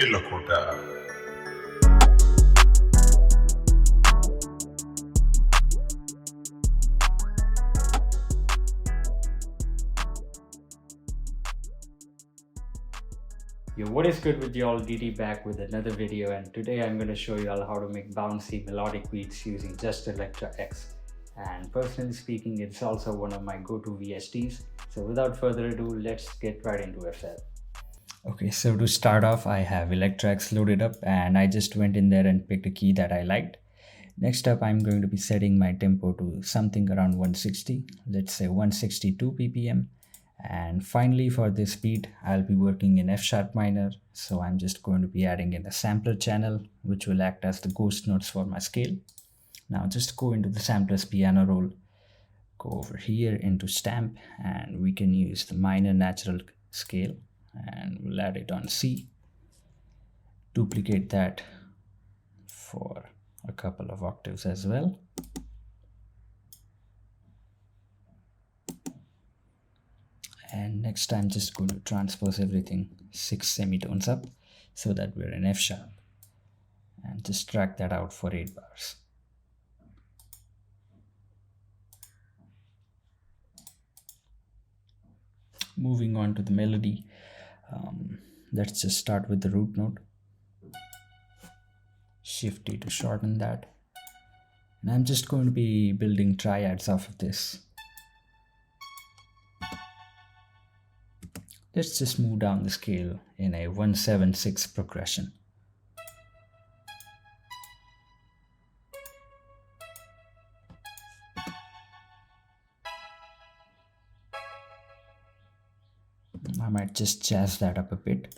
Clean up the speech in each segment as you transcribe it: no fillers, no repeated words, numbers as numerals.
ElectraX. Yo, what is good with y'all? DD back with another video, and today I'm going to show y'all how to make bouncy melodic beats using just ElectraX. And personally speaking, it's also one of my go-to VSTs. So without further ado, let's get right into it. Okay, so to start off, I have ElectraX loaded up, and I just went in there and picked a key that I liked. Next up, I'm going to be setting my tempo to something around 160, let's say 162 ppm. And finally, for this beat, I'll be working in F sharp minor. So I'm just going to be adding in a sampler channel, which will act as the ghost notes for my scale. Now just go into the sampler's piano roll, go over here into stamp, and we can use the minor natural scale, and we'll add it on C. Duplicate that for a couple of octaves as well. And next I'm just going to transpose everything 6 semitones up so that we're in F sharp, and just drag that out for 8 bars. Moving on to the melody, let's just start with the root note. Shift D to shorten that, and I'm just going to be building triads off of this. Let's just move down the scale in a 1-7-6 progression. I might just jazz that up a bit.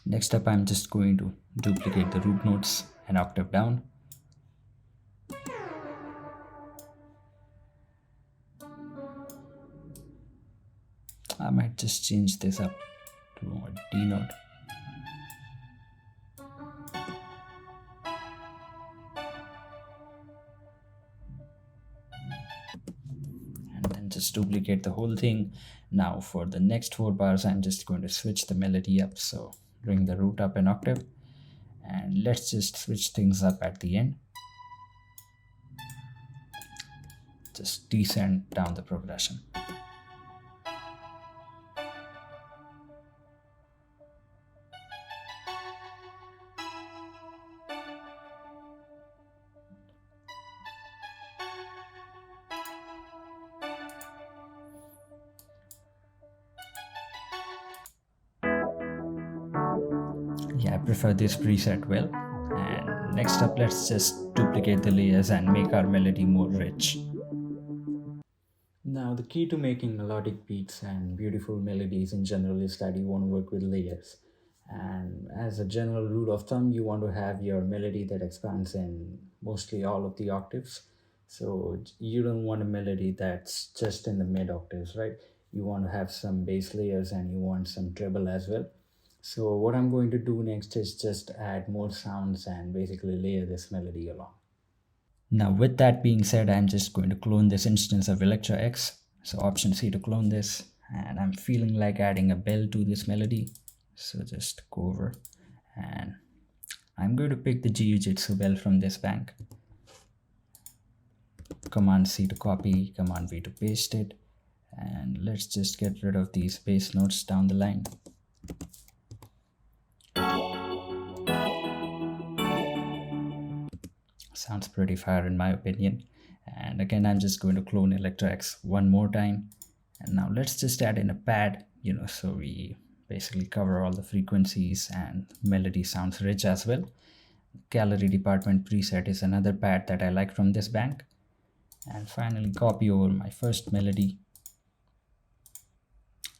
Next up, I'm just going to duplicate the root notes an octave down. I might just change this up to a D note. And then just duplicate the whole thing. Now for the next 4 bars, I'm just going to switch the melody up. So bring the root up an octave, and let's just switch things up at the end. Just descend down the progression. Yeah, I prefer this preset well. And next up, let's just duplicate the layers and make our melody more rich. Now, the key to making melodic beats and beautiful melodies in general is that you want to work with layers. And as a general rule of thumb, you want to have your melody that expands in mostly all of the octaves. So you don't want a melody that's just in the mid octaves, right? You want to have some bass layers and you want some treble as well. So what I'm going to do next is just add more sounds and basically layer this melody along. Now with that being said, I'm just going to clone this instance of ElectraX. So Option C to clone this, and I'm feeling like adding a bell to this melody. So just go over, and I'm going to pick the Jiu-Jitsu bell from this bank. Command C to copy, Command V to paste it, and let's just get rid of these bass notes down the line. Sounds pretty fire in my opinion. And again, I'm just going to clone ElectraX one more time, and now let's just add in a pad, so we basically cover all the frequencies and melody sounds rich as well. Gallery department preset is another pad that I like from this bank. And finally, copy over my first melody,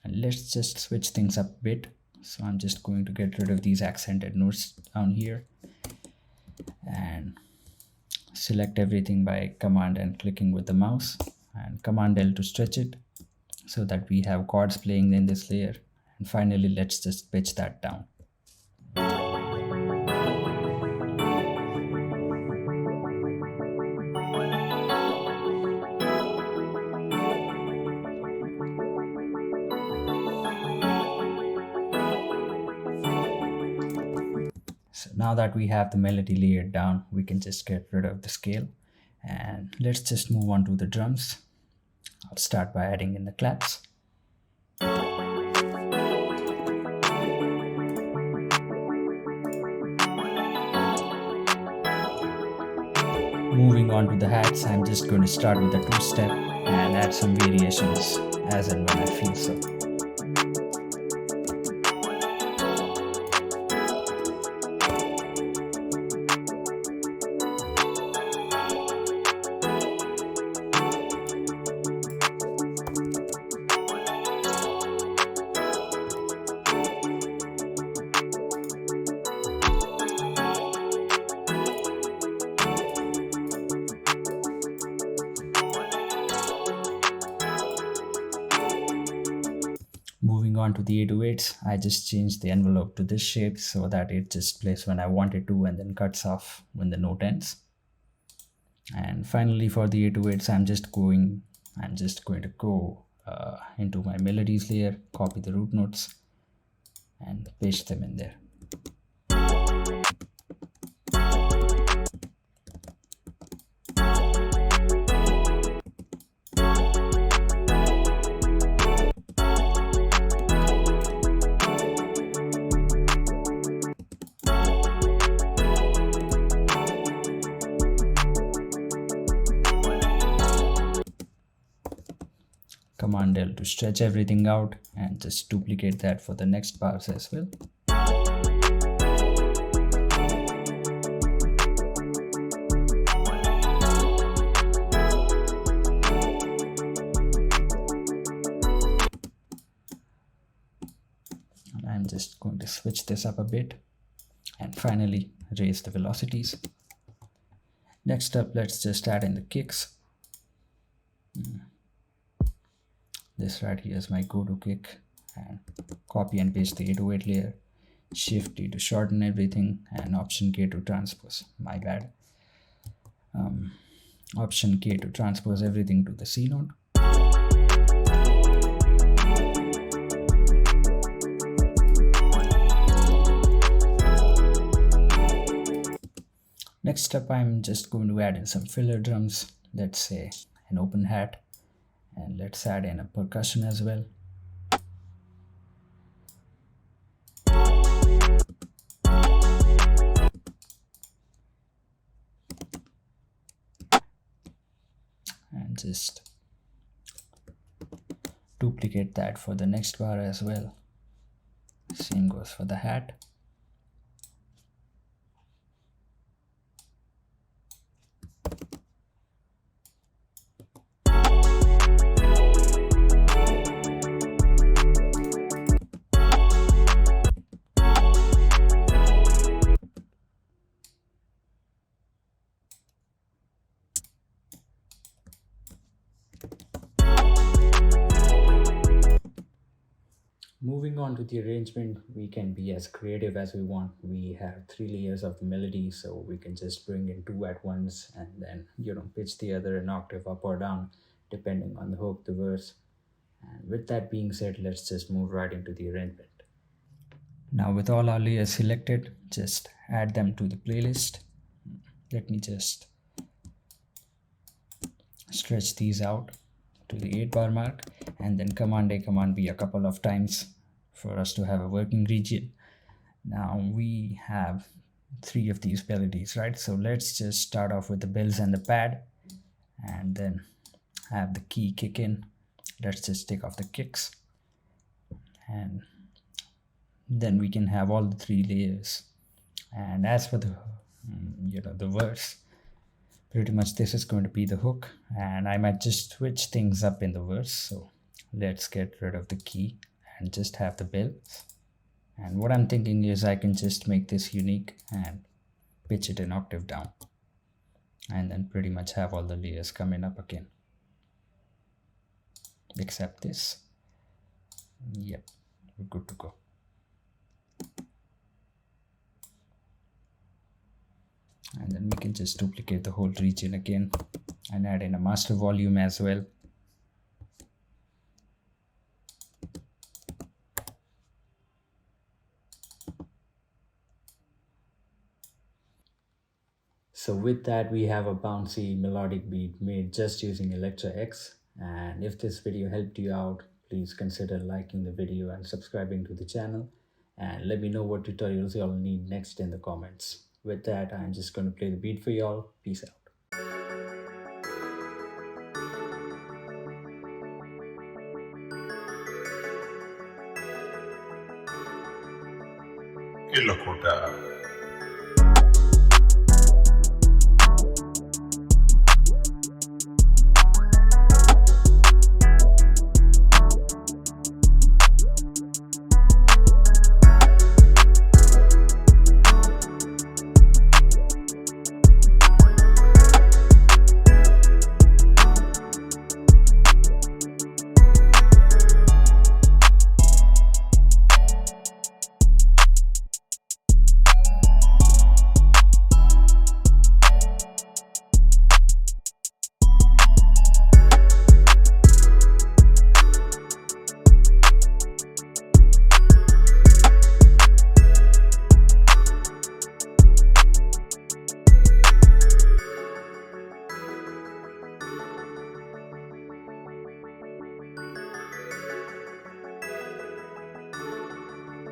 and let's just switch things up a bit. So I'm just going to get rid of these accented notes down here, and select everything by command and clicking with the mouse, and command L to stretch it so that we have chords playing in this layer. And finally, let's just pitch that down. So now that we have the melody layered down, we can just get rid of the scale, and let's just move on to the drums. I'll start by adding in the claps. Moving on to the hats, I'm just going to start with a 2-step and add some variations as and when I feel so. Moving on to the 808s, I just changed the envelope to this shape so that it just plays when I want it to and then cuts off when the note ends. And finally, for the 808s, I'm just going to go into my melodies layer, copy the root notes and paste them in there. Command L to stretch everything out and just duplicate that for the next bars as well. And I'm just going to switch this up a bit and finally raise the velocities. Next up, let's just add in the kicks. This right here is my go-to kick, and copy and paste the 808 layer, Shift D to shorten everything, and Option K to transpose. My bad. Option K to transpose everything to the C note. Next up, I'm just going to add in some filler drums, let's say an open hat. And let's add in a percussion as well. And just duplicate that for the next bar as well. Same goes for the hat. Moving on to the arrangement, we can be as creative as we want. We have 3 layers of the melody, so we can just bring in 2 at once and then, pitch the other an octave up or down depending on the hook, the verse. And with that being said, let's just move right into the arrangement. Now with all our layers selected, just add them to the playlist. Let me just stretch these out to the 8 bar mark, and then Command A, Command B a couple of times for us to have a working region. Now we have 3 of these melodies, right? So let's just start off with the bells and the pad, and then have the key kick in. Let's just take off the kicks, and then we can have all the 3 layers. And as for the the verse, pretty much this is going to be the hook, and I might just switch things up in the verse. So let's get rid of the key and just have the bells. And what I'm thinking is I can just make this unique and pitch it an octave down. and then pretty much have all the layers coming up again, except this. Yep, we're good to go. And then we can just duplicate the whole region again and add in a master volume as well. So with that, we have a bouncy melodic beat made just using ElectraX. And if this video helped you out, please consider liking the video and subscribing to the channel. And let me know what tutorials y'all need next in the comments. With that, I'm just going to play the beat for y'all. Peace out. ElectraX.